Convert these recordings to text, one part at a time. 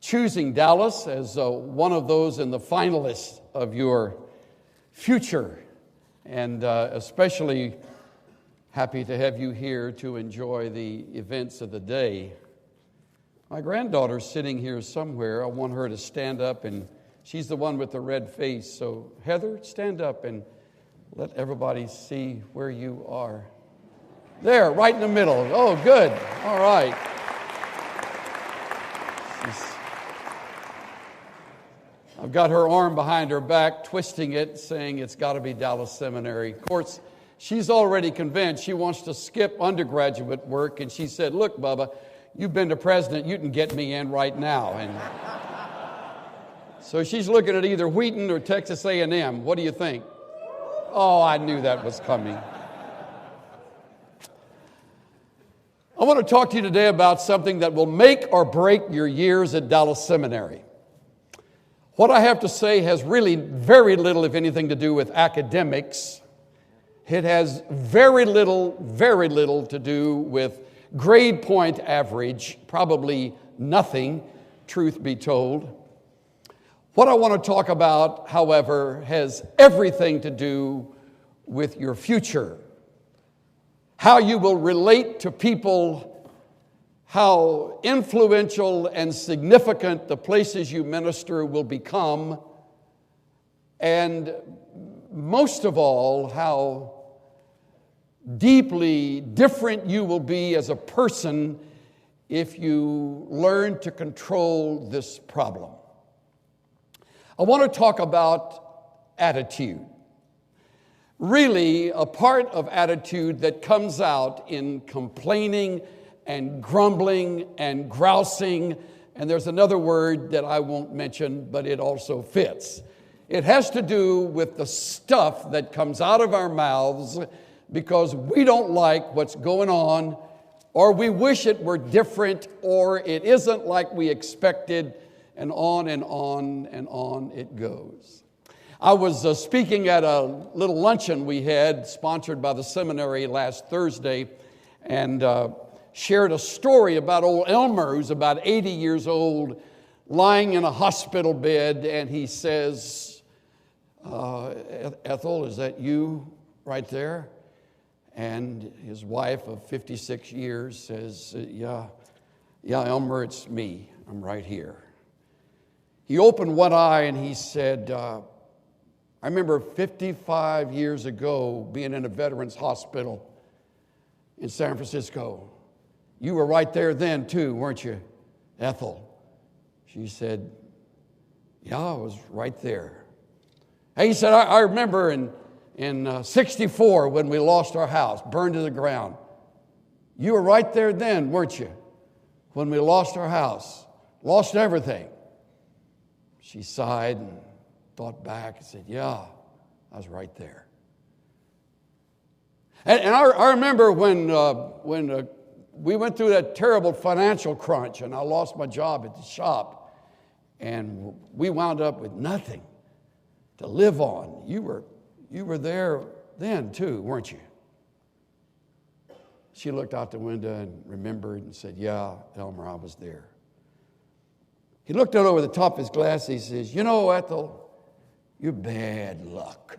choosing Dallas as one of those in the finalists of your future. And especially happy to have you here to enjoy the events of the day. My granddaughter's sitting here somewhere. I want her to stand up, and she's the one with the red face. So Heather, stand up and let everybody see where you are. There, right in the middle. Oh, good. All right. I've got her arm behind her back, twisting it, saying it's got to be Dallas Seminary. Of course, she's already convinced she wants to skip undergraduate work, and she said, look, Bubba, you've been the president, you can get me in right now. And so she's looking at either Wheaton or Texas A&M. What do you think? Oh, I knew that was coming. I want to talk to you today about something that will make or break your years at Dallas Seminary. What I have to say has really very little, if anything, to do with academics. It has very little to do with grade point average, probably nothing, truth be told. What I want to talk about, however, has everything to do with your future. How you will relate to people, how influential and significant the places you minister will become, and most of all, how deeply different you will be as a person if you learn to control this problem. I want to talk about attitude. Really, a part of attitude that comes out in complaining and grumbling and grousing, and there's another word that I won't mention, but it also fits. It has to do with the stuff that comes out of our mouths because we don't like what's going on, or we wish it were different, or it isn't like we expected, and on and on and on it goes. I was speaking at a little luncheon we had sponsored by the seminary last Thursday, and shared a story about old Elmer, who's about 80 years old, lying in a hospital bed, and he says, Ethel, is that you right there? And his wife of 56 years says, yeah, Elmer, it's me. I'm right here. He opened one eye and he said, I remember 55 years ago being in a veterans hospital in San Francisco. You were right there then too, weren't you, Ethel? She said, yeah, I was right there. And he said, I remember in 64 when we lost our house, burned to the ground. You were right there then, weren't you? When we lost our house, lost everything. She sighed and thought back and said, yeah, I was right there. And I remember when we went through that terrible financial crunch and I lost my job at the shop and we wound up with nothing to live on. You were there then too, weren't you? She looked out the window and remembered and said, yeah, Elmer, I was there. He looked out over the top of his glass. He says, you know, Ethel, you're bad luck.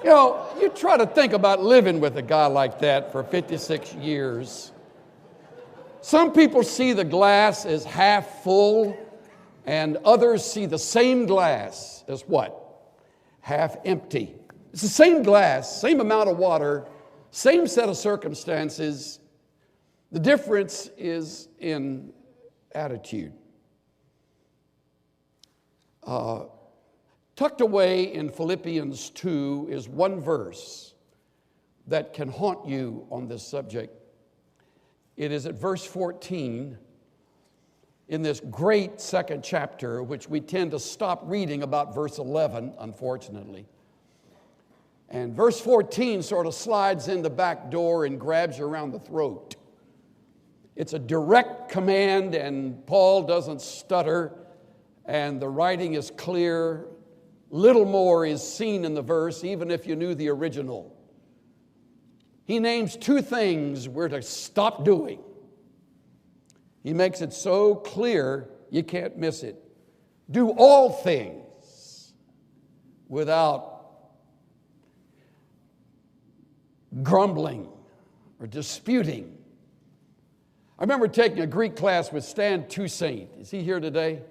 You know, you try to think about living with a guy like that for 56 years. Some people see the glass as half full, and others see the same glass as what? Half empty. It's the same glass, same amount of water, same set of circumstances. The difference is in attitude. Tucked away in Philippians 2 is one verse that can haunt you on this subject. It is at verse 14 in this great second chapter, which we tend to stop reading about verse 11, unfortunately. And verse 14 sort of slides in the back door and grabs you around the throat. It's a direct command, and Paul doesn't stutter, and the writing is clear. Little more is seen in the verse, even if you knew the original. he names two things we're to stop doing. He makes it so clear you can't miss it. Do all things without grumbling or disputing. I remember taking a Greek class with Stan Toussaint. Is he here today?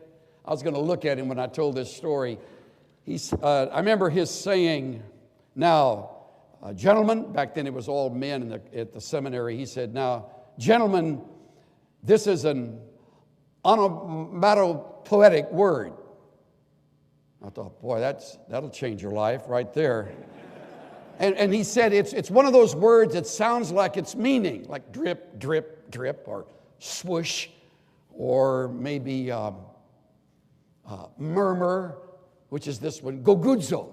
I was going to look at him when I told this story. I remember his saying, now, gentlemen, back then it was all men at the seminary. He said, now, gentlemen, this is an onomatopoetic word. I thought, boy, that'll change your life right there. And he said it's one of those words that sounds like its meaning, like drip, drip, drip, or swoosh, or maybe murmur, which is this one, gogudzo.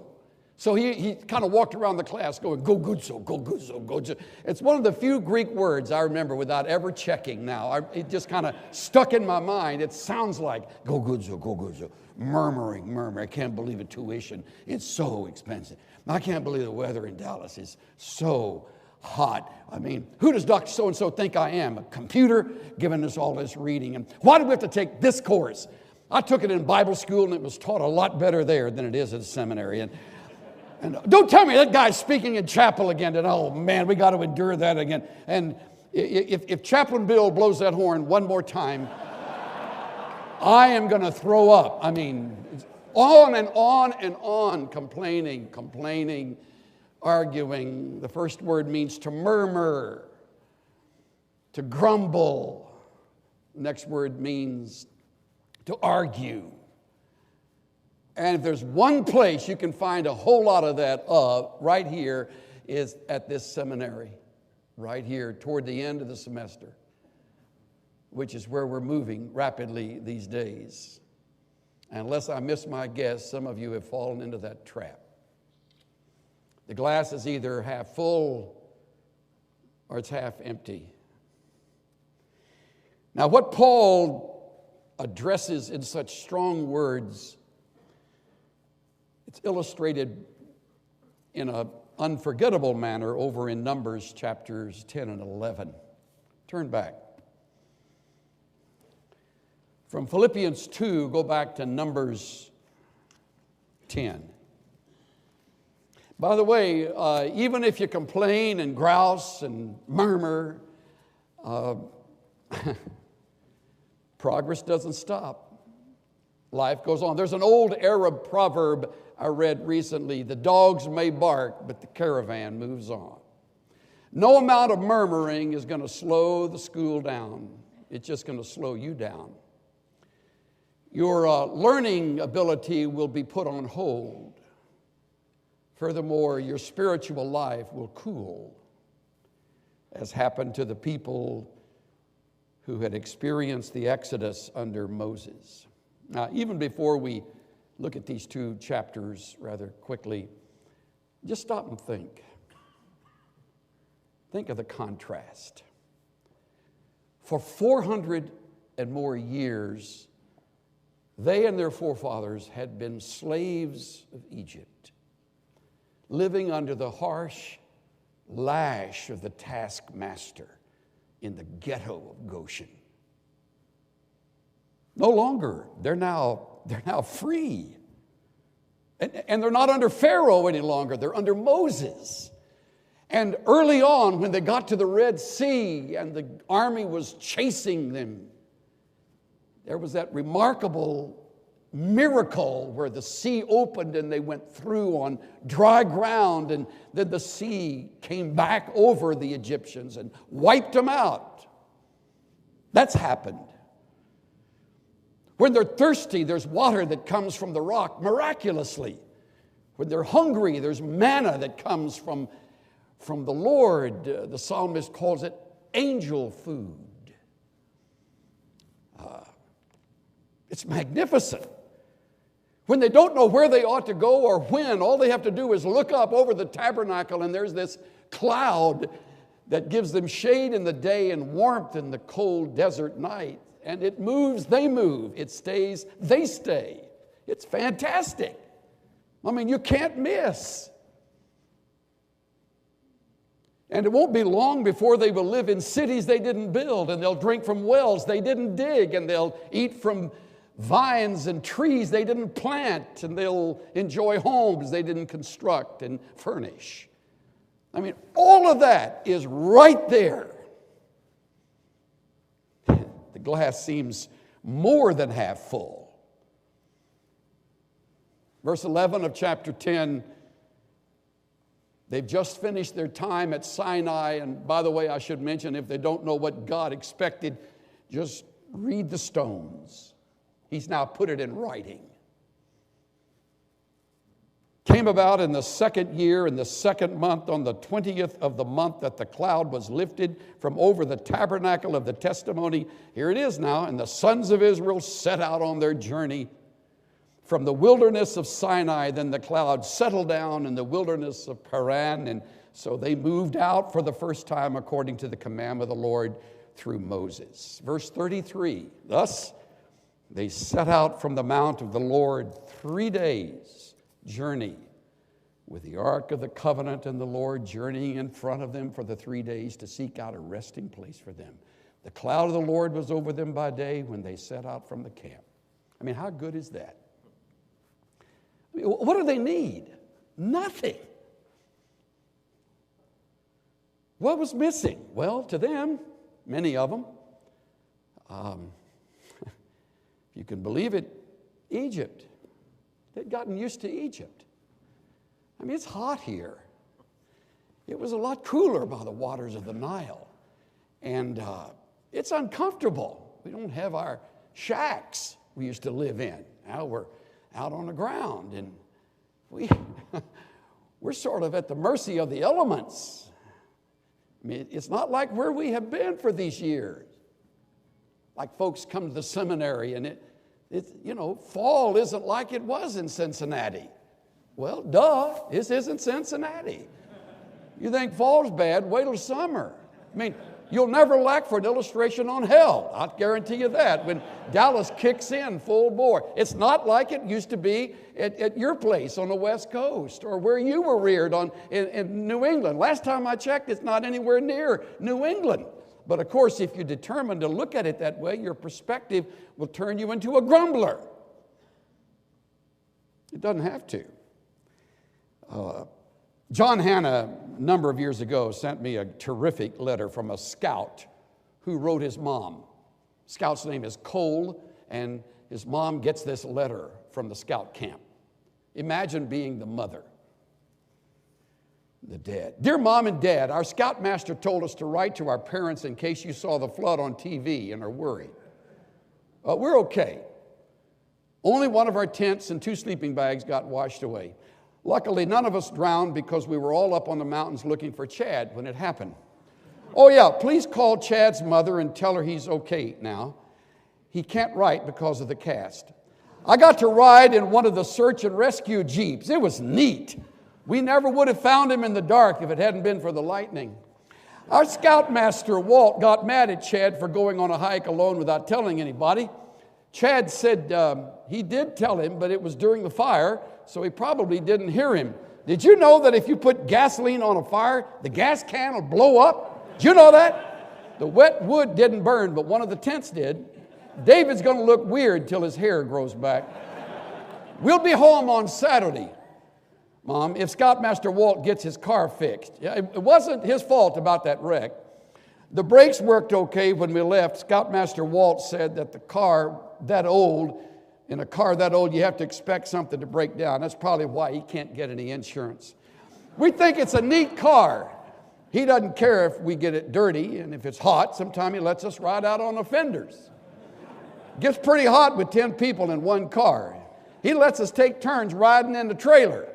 So he kind of walked around the class going, gogudzo, gogudzo, gogudzo. It's one of the few Greek words I remember without ever checking now. It just kind of stuck in my mind. It sounds like gogudzo, gogudzo, murmuring. I can't believe it, tuition. It's so expensive. I can't believe the weather in Dallas is so hot. I mean, who does Dr. So-and-so think I am? A computer giving us all this reading. And why do we have to take this course? I took it in Bible school, and it was taught a lot better there than it is at the seminary. And don't tell me that guy's speaking in chapel again. And oh, man, we got to endure that again. And if Chaplain Bill blows that horn one more time, I am going to throw up. I mean, on and on and on, complaining, arguing. The first word means to murmur, to grumble. The next word means to argue. And if there's one place you can find a whole lot of that right here is at this seminary, right here toward the end of the semester, which is where we're moving rapidly these days. And unless I miss my guess, some of you have fallen into that trap. The glass is either half full or it's half empty. Now, what Paul addresses in such strong words, it's illustrated in an unforgettable manner over in Numbers chapters 10 and 11. Turn back. From Philippians 2, go back to Numbers 10. By the way, even if you complain and grouse and murmur, progress doesn't stop. Life goes on. There's an old Arab proverb I read recently: the dogs may bark, but the caravan moves on. No amount of murmuring is going to slow the school down. It's just going to slow you down. Your learning ability will be put on hold. Furthermore, your spiritual life will cool, as happened to the people who had experienced the Exodus under Moses. Now, even before we look at these two chapters rather quickly, just stop and think. Think of the contrast. For 400 and more years, they and their forefathers had been slaves of Egypt, living under the harsh lash of the taskmaster in the ghetto of Goshen. No longer. They're now free. And they're not under Pharaoh any longer. They're under Moses. And early on, when they got to the Red Sea and the army was chasing them, there was that remarkable miracle where the sea opened and they went through on dry ground, and then the sea came back over the Egyptians and wiped them out. That's happened. When they're thirsty, there's water that comes from the rock miraculously. When they're hungry, there's manna that comes from the Lord. The psalmist calls it angel food. It's magnificent. When they don't know where they ought to go or when, all they have to do is look up over the tabernacle, and there's this cloud that gives them shade in the day and warmth in the cold desert night. And it moves, they move. It stays, they stay. It's fantastic. I mean, you can't miss. And it won't be long before they will live in cities they didn't build, and they'll drink from wells they didn't dig, and they'll eat from vines and trees they didn't plant, and they'll enjoy homes they didn't construct and furnish. I mean, all of that is right there. The glass seems more than half full. Verse 11 of chapter 10, they've just finished their time at Sinai. And by the way, I should mention, if they don't know what God expected, just read the stones. He's now put it in writing. Came about in the second year, in the second month, on the 20th of the month, that the cloud was lifted from over the tabernacle of the testimony. Here it is now. And the sons of Israel set out on their journey from the wilderness of Sinai. Then the cloud settled down in the wilderness of Paran. And so they moved out for the first time according to the command of the Lord through Moses. Verse 33, thus they set out from the mount of the Lord 3 days' journey, with the ark of the covenant and the Lord journeying in front of them for the 3 days to seek out a resting place for them. The cloud of the Lord was over them by day when they set out from the camp. I mean, how good is that? I mean, what do they need? Nothing. What was missing? Well, to them, many of them, if you can believe it, Egypt. They'd gotten used to Egypt. I mean, it's hot here. It was a lot cooler by the waters of the Nile. And it's uncomfortable. We don't have our shacks we used to live in. Now we're out on the ground, and we're sort of at the mercy of the elements. I mean, it's not like where we have been for these years. Like folks come to the seminary, and fall isn't like it was in Cincinnati. Well, duh, this isn't Cincinnati. You think fall's bad, wait till summer. I mean, you'll never lack for an illustration on hell. I'll guarantee you that, when Dallas kicks in full bore. It's not like it used to be at your place on the West Coast, or where you were reared in New England. Last time I checked, it's not anywhere near New England. But of course, if you're determined to look at it that way, your perspective will turn you into a grumbler. It doesn't have to. John Hanna, a number of years ago, sent me a terrific letter from a scout who wrote his mom. Scout's name is Cole, and his mom gets this letter from the scout camp. Imagine being the mother. The dad. Dear Mom and Dad, our scoutmaster told us to write to our parents in case you saw the flood on TV and are worried. We're okay. Only one of our tents and 2 sleeping bags got washed away. Luckily, none of us drowned because we were all up on the mountains looking for Chad when it happened. Oh yeah, please call Chad's mother and tell her he's okay now. He can't write because of the cast. I got to ride in one of the search and rescue jeeps. It was neat. We never would have found him in the dark if it hadn't been for the lightning. Our scoutmaster, Walt, got mad at Chad for going on a hike alone without telling anybody. Chad said he did tell him, but it was during the fire, so he probably didn't hear him. Did you know that if you put gasoline on a fire, the gas can will blow up? Did you know that? The wet wood didn't burn, but one of the tents did. David's going to look weird till his hair grows back. We'll be home on Saturday, Mom, if Scoutmaster Walt gets his car fixed. It wasn't his fault about that wreck. The brakes worked okay when we left. Scoutmaster Walt said that in a car that old, you have to expect something to break down. That's probably why he can't get any insurance. We think it's a neat car. He doesn't care if we get it dirty, and if it's hot, sometimes he lets us ride out on the fenders. It gets pretty hot with 10 people in one car. He lets us take turns riding in the trailer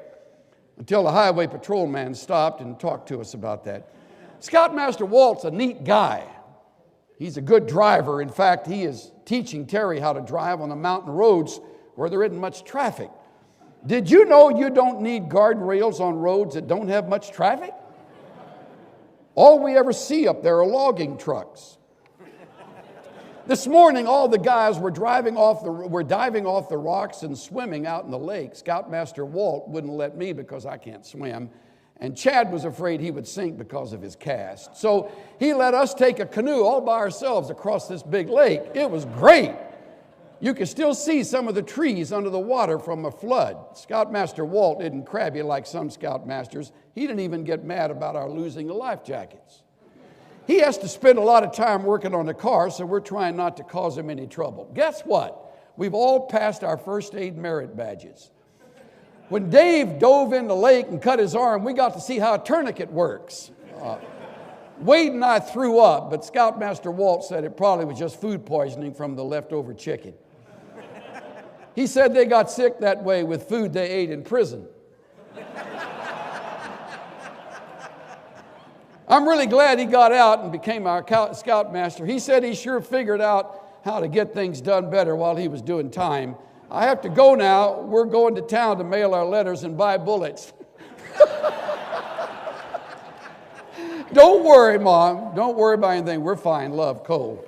until the highway patrolman stopped and talked to us about that. Scoutmaster Walt's a neat guy. He's a good driver. In fact, he is teaching Terry how to drive on the mountain roads where there isn't much traffic. Did you know you don't need guardrails on roads that don't have much traffic? All we ever see up there are logging trucks. This morning, all the guys were diving off the rocks and swimming out in the lake. Scoutmaster Walt wouldn't let me because I can't swim. And Chad was afraid he would sink because of his cast. So he let us take a canoe all by ourselves across this big lake. It was great. You could still see some of the trees under the water from a flood. Scoutmaster Walt isn't crabby like some scoutmasters. He didn't even get mad about our losing the life jackets. He has to spend a lot of time working on the car, so we're trying not to cause him any trouble. Guess what? We've all passed our first aid merit badges. When Dave dove in the lake and cut his arm, we got to see how a tourniquet works. Wade and I threw up, but Scoutmaster Walt said it probably was just food poisoning from the leftover chicken. He said they got sick that way with food they ate in prison. I'm really glad he got out and became our scoutmaster. He said he sure figured out how to get things done better while he was doing time. I have to go now. We're going to town to mail our letters and buy bullets. Don't worry, Mom. Don't worry about anything. We're fine. Love, Cole.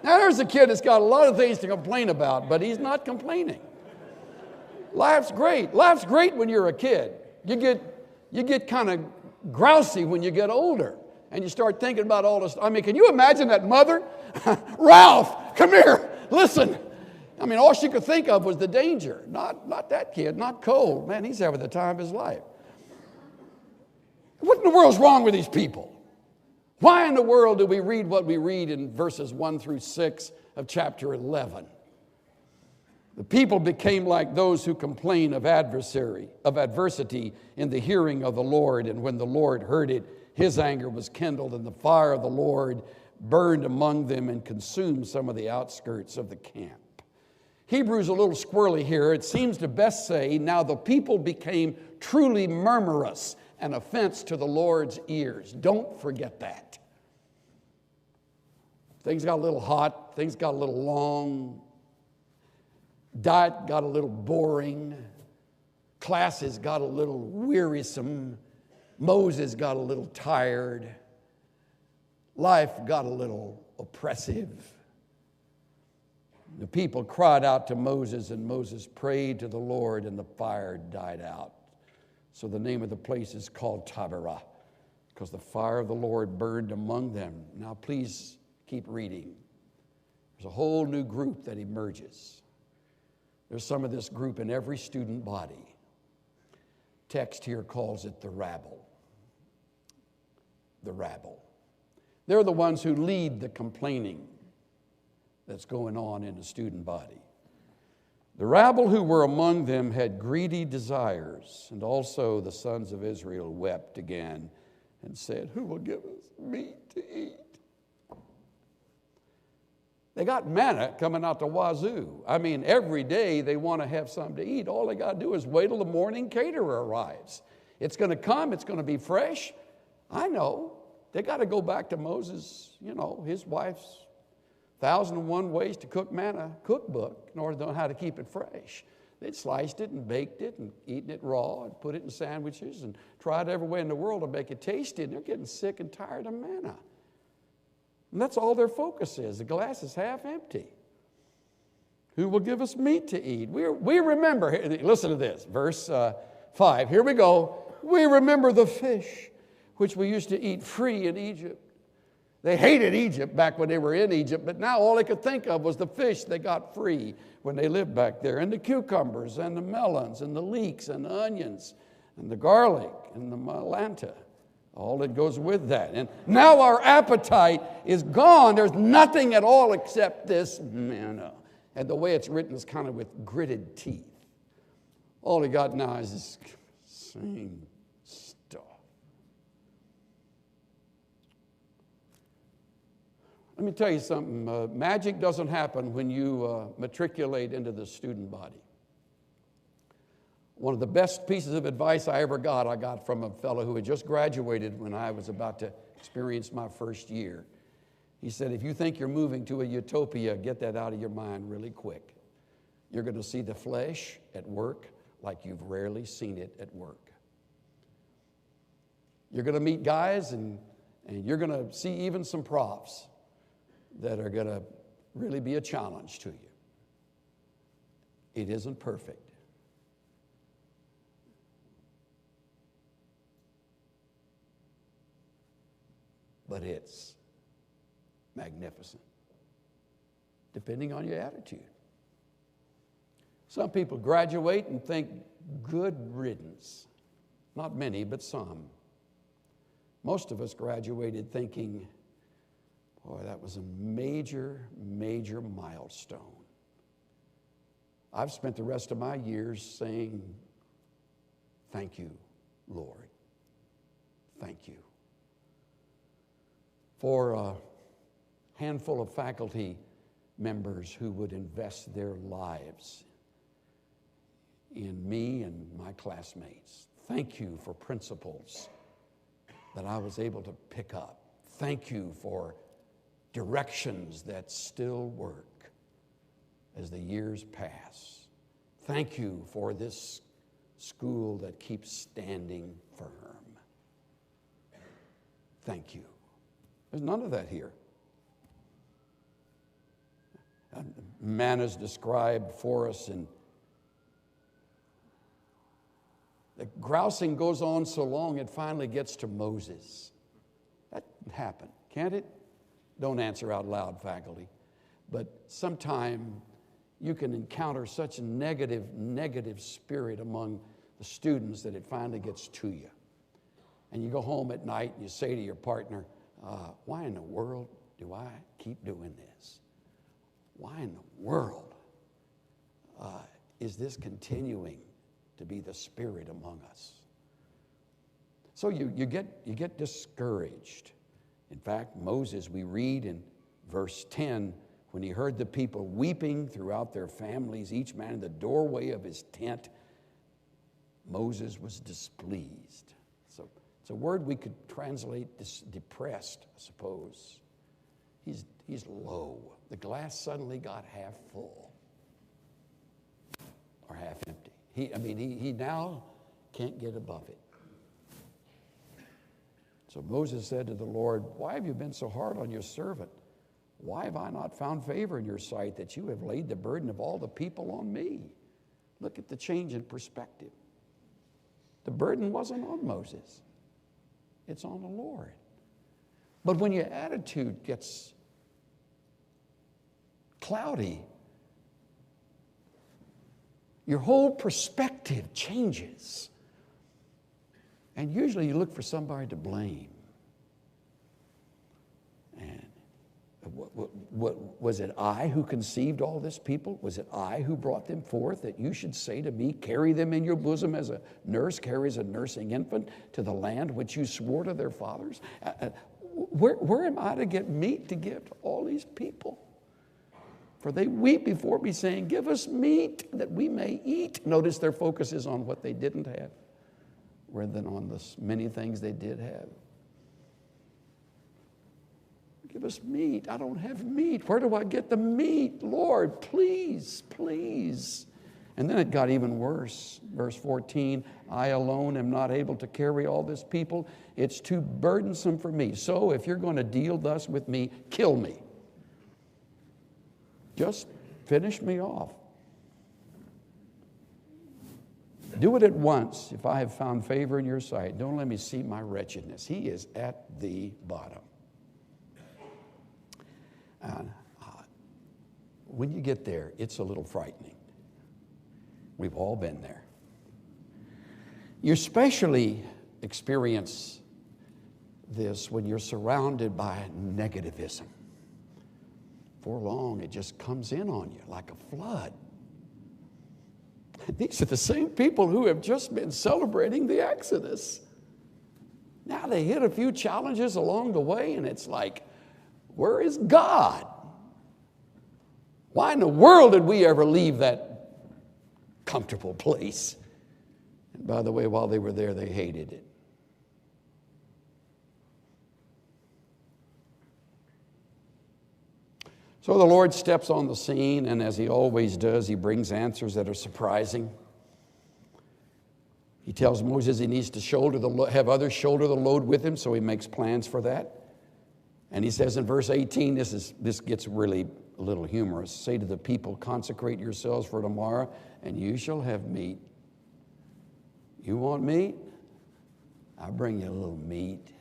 Now, there's a kid that's got a lot of things to complain about, but he's not complaining. Life's great. Life's great when you're a kid. You get kind of grousy when you get older, and you start thinking about all this. I mean, can you imagine that mother? Ralph, come here. Listen. I mean, all she could think of was the danger. Not that kid, not Cole. Man, he's having the time of his life. What in the world's wrong with these people? Why in the world do we read what we read in verses 1 through 6 of chapter 11? The people became like those who complain of adversity in the hearing of the Lord. And when the Lord heard it, his anger was kindled, and the fire of the Lord burned among them and consumed some of the outskirts of the camp. Hebrew's a little squirrely here. It seems to best say, now the people became truly murmurous, an offense to the Lord's ears. Don't forget that. Things got a little hot. Things got a little long. Diet got a little boring. Classes got a little wearisome. Moses got a little tired. Life got a little oppressive. The people cried out to Moses, and Moses prayed to the Lord, and the fire died out. So the name of the place is called Taberah, because the fire of the Lord burned among them. Now please keep reading. There's a whole new group that emerges. There's some of this group in every student body. Text here calls it the rabble. The rabble. They're the ones who lead the complaining that's going on in the student body. The rabble who were among them had greedy desires, and also the sons of Israel wept again and said, who will give us meat to eat? They got manna coming out the wazoo. I mean, every day they want to have something to eat. All they got to do is wait till the morning caterer arrives. It's going to come. It's going to be fresh. I know. They got to go back to Moses, his wife's 1,001 Ways to Cook Manna cookbook in order to know how to keep it fresh. They'd sliced it and baked it and eaten it raw and put it in sandwiches and tried every way in the world to make it tasty, and they're getting sick and tired of manna. And that's all their focus is. The glass is half empty. Who will give us meat to eat? We remember, listen to this, verse 5. Here we go. We remember the fish which we used to eat free in Egypt. They hated Egypt back when they were in Egypt, but now all they could think of was the fish they got free when they lived back there, and the cucumbers and the melons and the leeks and the onions and the garlic and the malanta, all that goes with that. And now our appetite is gone. There's nothing at all except this manna. And the way it's written is kind of with gritted teeth. All they got now is this same stuff. Let me tell you something. Magic doesn't happen when you matriculate into the student body. One of the best pieces of advice I got from a fellow who had just graduated when I was about to experience my first year. He said, if you think you're moving to a utopia, get that out of your mind really quick. You're going to see the flesh at work like you've rarely seen it at work. You're going to meet guys and you're going to see even some profs that are going to really be a challenge to you. It isn't perfect. but it's magnificent, depending on your attitude. Some people graduate and think, good riddance. Not many, but some. Most of us graduated thinking, boy, that was a major, major milestone. I've spent the rest of my years saying, thank you, Lord. Thank you. For a handful of faculty members who would invest their lives in me and my classmates. Thank you for principles that I was able to pick up. Thank you for directions that still work as the years pass. Thank you for this school that keeps standing firm. Thank you. There's none of that here. Man is described for us, and the grousing goes on so long it finally gets to Moses. That can happen, can't it? Don't answer out loud, faculty. But sometime you can encounter such a negative spirit among the students that it finally gets to you. And you go home at night and you say to your partner, why in the world do I keep doing this? Why in the world is this continuing to be the spirit among us? So you get discouraged. In fact, Moses, we read in verse 10, when he heard the people weeping throughout their families, each man in the doorway of his tent, Moses was displeased. So it's a word we could translate depressed, I suppose. He's low. The glass suddenly got half full or half empty. He now can't get above it. So Moses said to the Lord, why have you been so hard on your servant? Why have I not found favor in your sight that you have laid the burden of all the people on me? Look at the change in perspective. The burden wasn't on Moses. It's on the Lord. But when your attitude gets cloudy, your whole perspective changes. And usually you look for somebody to blame. And was it I who conceived all this people? Was it I who brought them forth, that you should say to me, carry them in your bosom as a nurse carries a nursing infant to the land which you swore to their fathers? Where am I to get meat to give to all these people? For they weep before me, saying, give us meat that we may eat. Notice their focus is on what they didn't have rather than on the many things they did have. Give us meat. I don't have meat. Where do I get the meat? Lord, please, please. And then it got even worse. Verse 14, I alone am not able to carry all this people. It's too burdensome for me. So if you're going to deal thus with me, kill me. Just finish me off. Do it at once if I have found favor in your sight. Don't let me see my wretchedness. He is at the bottom. And when you get there, it's a little frightening. We've all been there. You especially experience this when you're surrounded by negativism. For long, it just comes in on you like a flood. These are the same people who have just been celebrating the Exodus. Now they hit a few challenges along the way, and it's like, where is God? Why in the world did we ever leave that comfortable place? And by the way, while they were there, they hated it. So the Lord steps on the scene, and as he always does, he brings answers that are surprising. He tells Moses he needs to have others shoulder the load with him, so he makes plans for that. And he says in verse 18, this gets really a little humorous. Say to the people, consecrate yourselves for tomorrow, and you shall have meat. You want meat? I'll bring you a little meat.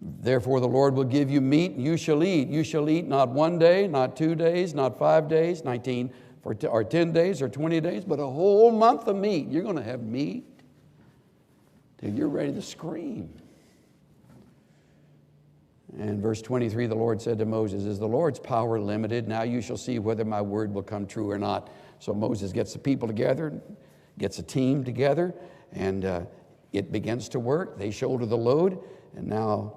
Therefore the Lord will give you meat, and you shall eat. You shall eat not 1 day, not 2 days, not 5 days, 19, or 10 days, or 20 days, but a whole month of meat. You're going to have meat till you're ready to scream. And verse 23, the Lord said to Moses, is the Lord's power limited? Now you shall see whether my word will come true or not. So Moses gets the people together, gets a team together, and it begins to work. They shoulder the load, and now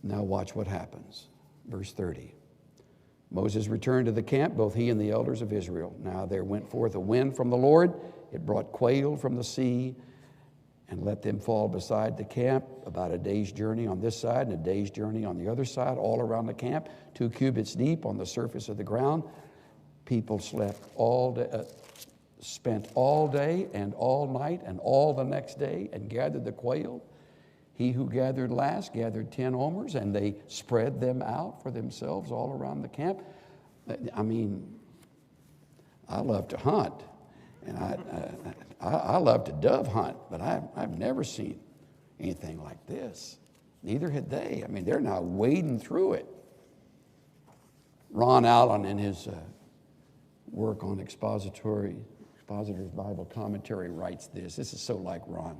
watch what happens. Verse 30. Moses returned to the camp, both he and the elders of Israel. Now there went forth a wind from the Lord. It brought quail from the sea and let them fall beside the camp, about a day's journey on this side and a day's journey on the other side, all around the camp, 2 cubits deep on the surface of the ground. People slept all day, spent all day and all night and all the next day and gathered the quail. He who gathered last gathered 10 omers, and they spread them out for themselves all around the camp. I mean, I love to hunt, and I love to dove hunt, but I've never seen anything like this. Neither had they. I mean, they're now wading through it. Ron Allen, in his work on Expositor's Bible Commentary, writes this. This is so like Ron.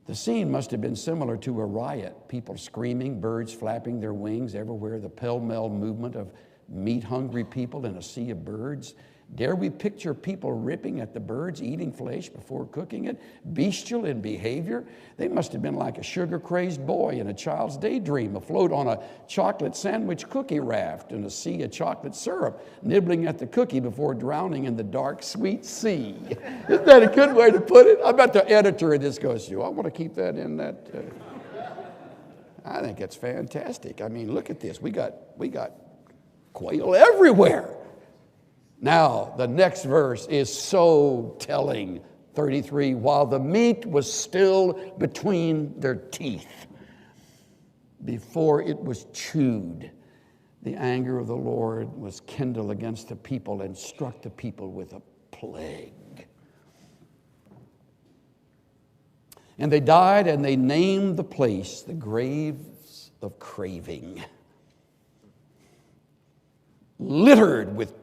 The scene must have been similar to a riot. People screaming, birds flapping their wings everywhere, the pell-mell movement of meat-hungry people in a sea of birds. Dare we picture people ripping at the birds, eating flesh before cooking it? Bestial in behavior? They must have been like a sugar-crazed boy in a child's daydream, afloat on a chocolate sandwich cookie raft in a sea of chocolate syrup, nibbling at the cookie before drowning in the dark, sweet sea. Isn't that a good way to put it? I bet the editor of this goes, I want to keep that in that. I think it's fantastic. I mean, look at this. We got quail everywhere. Now, the next verse is so telling. 33, while the meat was still between their teeth, before it was chewed, the anger of the Lord was kindled against the people and struck the people with a plague. And they died, and they named the place the graves of craving, littered with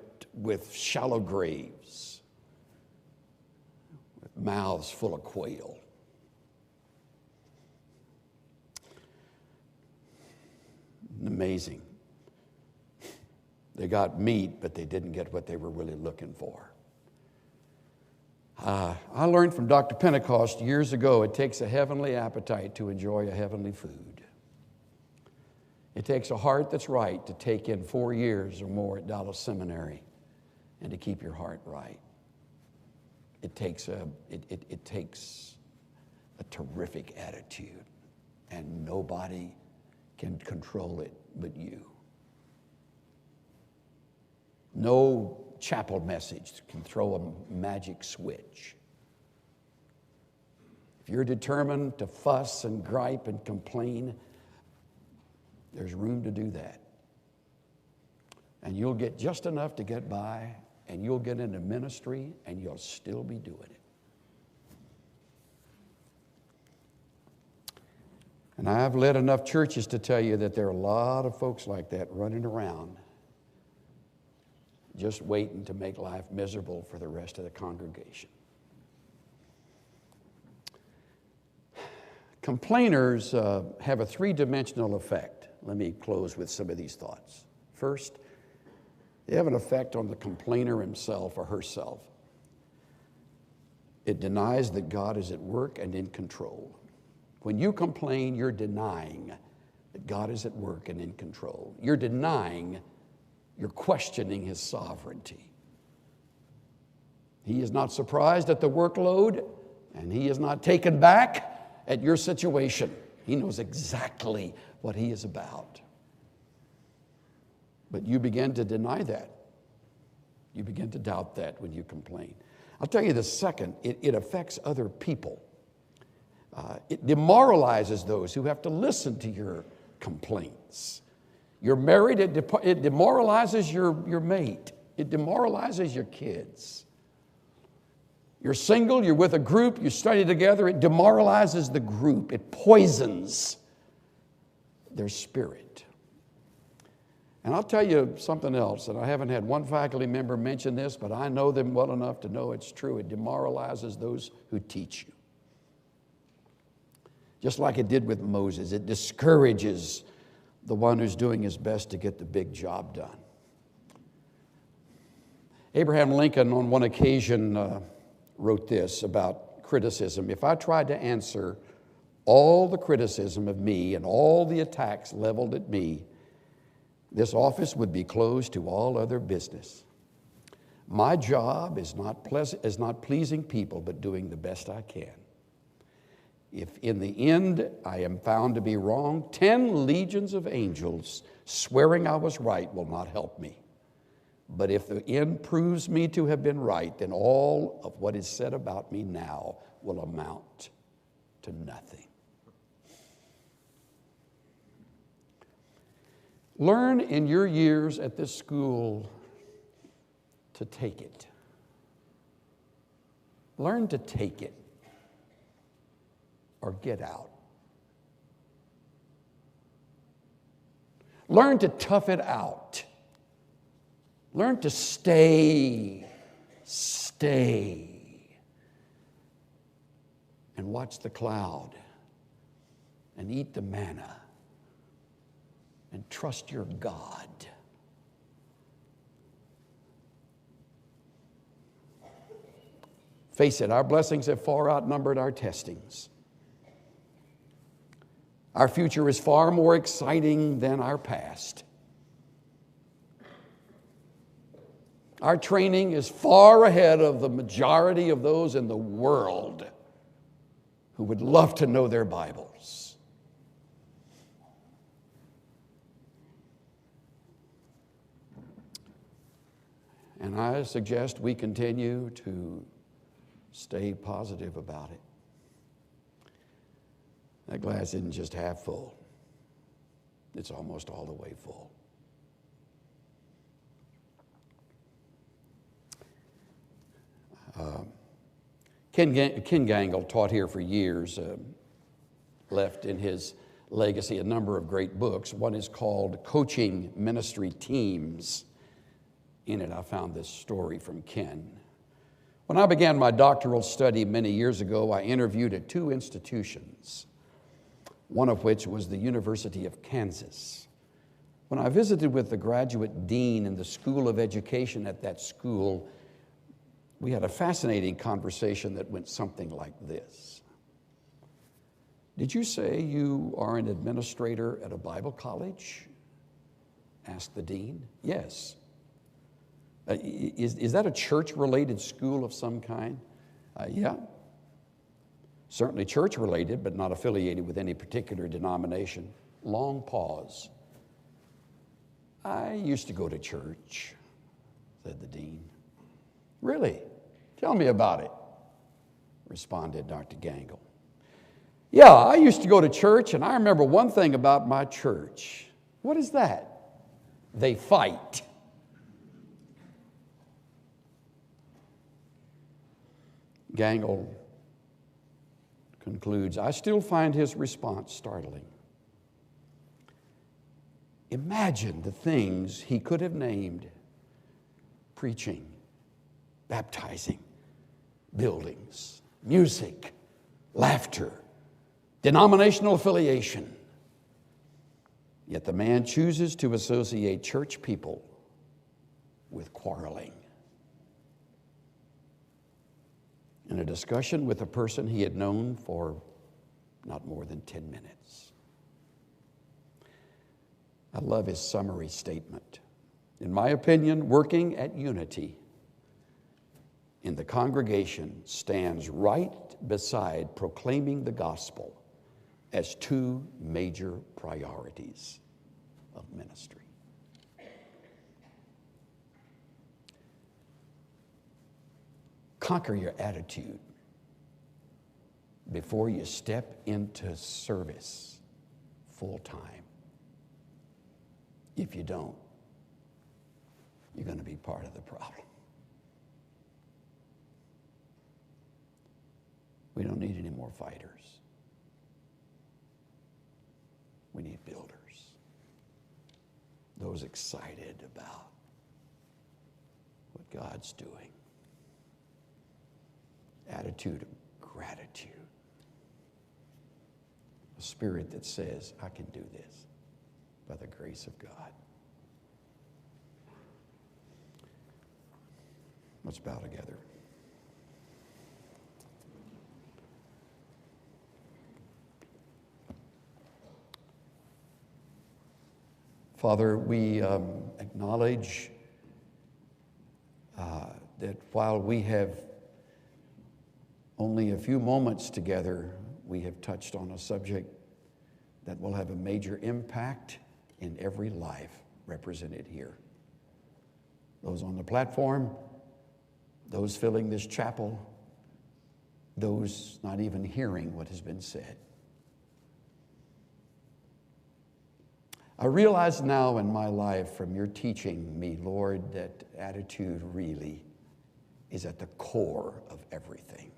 shallow graves, with mouths full of quail. Amazing. They got meat, but they didn't get what they were really looking for. I learned from Dr. Pentecost years ago, it takes a heavenly appetite to enjoy a heavenly food. It takes a heart that's right to take in 4 years or more at Dallas Seminary and to keep your heart right. It takes a terrific attitude, and nobody can control it but you. No chapel message can throw a magic switch. If you're determined to fuss and gripe and complain, there's room to do that. And you'll get just enough to get by, and you'll get into ministry, and you'll still be doing it. And I've led enough churches to tell you that there are a lot of folks like that running around just waiting to make life miserable for the rest of the congregation. Complainers have a three-dimensional effect. Let me close with some of these thoughts. First, they have an effect on the complainer himself or herself. It denies that God is at work and in control. When you complain, you're denying that God is at work and in control. You're questioning His sovereignty. He is not surprised at the workload, and He is not taken back at your situation. He knows exactly what He is about. But you begin to deny that. You begin to doubt that when you complain. I'll tell you the second, it affects other people. It demoralizes those who have to listen to your complaints. You're married, it demoralizes your mate. It demoralizes your kids. You're single, you're with a group, you study together, it demoralizes the group. It poisons their spirit. And I'll tell you something else, and I haven't had one faculty member mention this, but I know them well enough to know it's true. It demoralizes those who teach you. Just like it did with Moses, it discourages the one who's doing his best to get the big job done. Abraham Lincoln on one occasion wrote this about criticism. If I tried to answer all the criticism of me and all the attacks leveled at me, this office would be closed to all other business. My job is not pleasing people, but doing the best I can. If in the end I am found to be wrong, 10 legions of angels swearing I was right will not help me. But if the end proves me to have been right, then all of what is said about me now will amount to nothing. Learn in your years at this school to take it. Learn to take it or get out. Learn to tough it out. Learn to stay, and watch the cloud and eat the manna and trust your God. Face it, our blessings have far outnumbered our testings. Our future is far more exciting than our past. Our training is far ahead of the majority of those in the world who would love to know their Bibles. And I suggest we continue to stay positive about it. That glass isn't just half full. It's almost all the way full. Ken Gangle taught here for years, left in his legacy a number of great books. One is called Coaching Ministry Teams. In it, I found this story from Ken. When I began my doctoral study many years ago, I interviewed at 2 institutions, one of which was the University of Kansas. When I visited with the graduate dean in the School of Education at that school, we had a fascinating conversation that went something like this. Did you say you are an administrator at a Bible college? Asked the dean. Yes. Is that a church-related school of some kind? Yeah. Certainly church-related, but not affiliated with any particular denomination. Long pause. I used to go to church, said the dean. Really? Tell me about it, responded Dr. Gangle. Yeah, I used to go to church, and I remember one thing about my church. What is that? They fight. Gangle concludes, I still find his response startling. Imagine the things he could have named: preaching, baptizing, buildings, music, laughter, denominational affiliation. Yet the man chooses to associate church people with quarreling. In a discussion with a person he had known for not more than 10 minutes. I love his summary statement. In my opinion, working at unity in the congregation stands right beside proclaiming the gospel as 2 major priorities of ministry. Conquer your attitude before you step into service full time. If you don't, you're going to be part of the problem. We don't need any more fighters. We need builders. Those excited about what God's doing. Attitude of gratitude. A spirit that says, I can do this by the grace of God. Let's bow together. Father, we acknowledge that while we have only a few moments together, we have touched on a subject that will have a major impact in every life represented here. Those on the platform, those filling this chapel, those not even hearing what has been said. I realize now in my life from your teaching me, Lord, that attitude really is at the core of everything.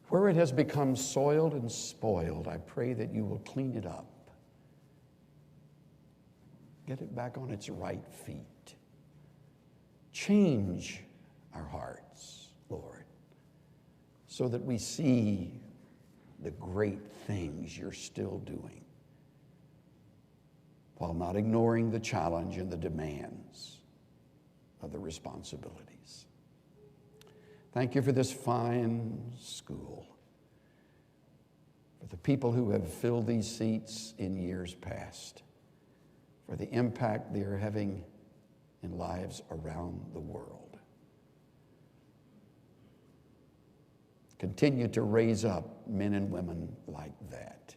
Where it has become soiled and spoiled, I pray that you will clean it up. Get it back on its right feet. Change our hearts, Lord, so that we see the great things you're still doing, while not ignoring the challenge and the demands of the responsibilities. Thank you for this fine school, for the people who have filled these seats in years past, for the impact they are having in lives around the world. Continue to raise up men and women like that.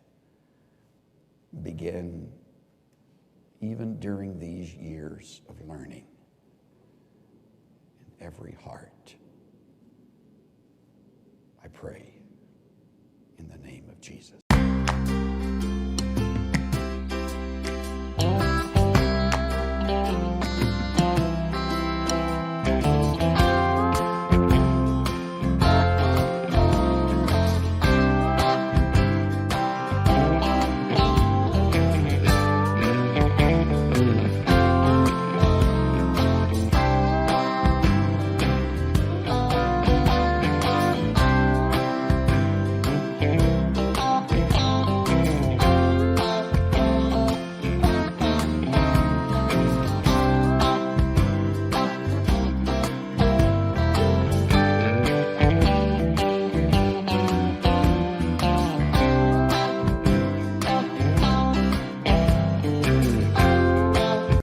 Begin even during these years of learning in every heart. I pray in the name of Jesus.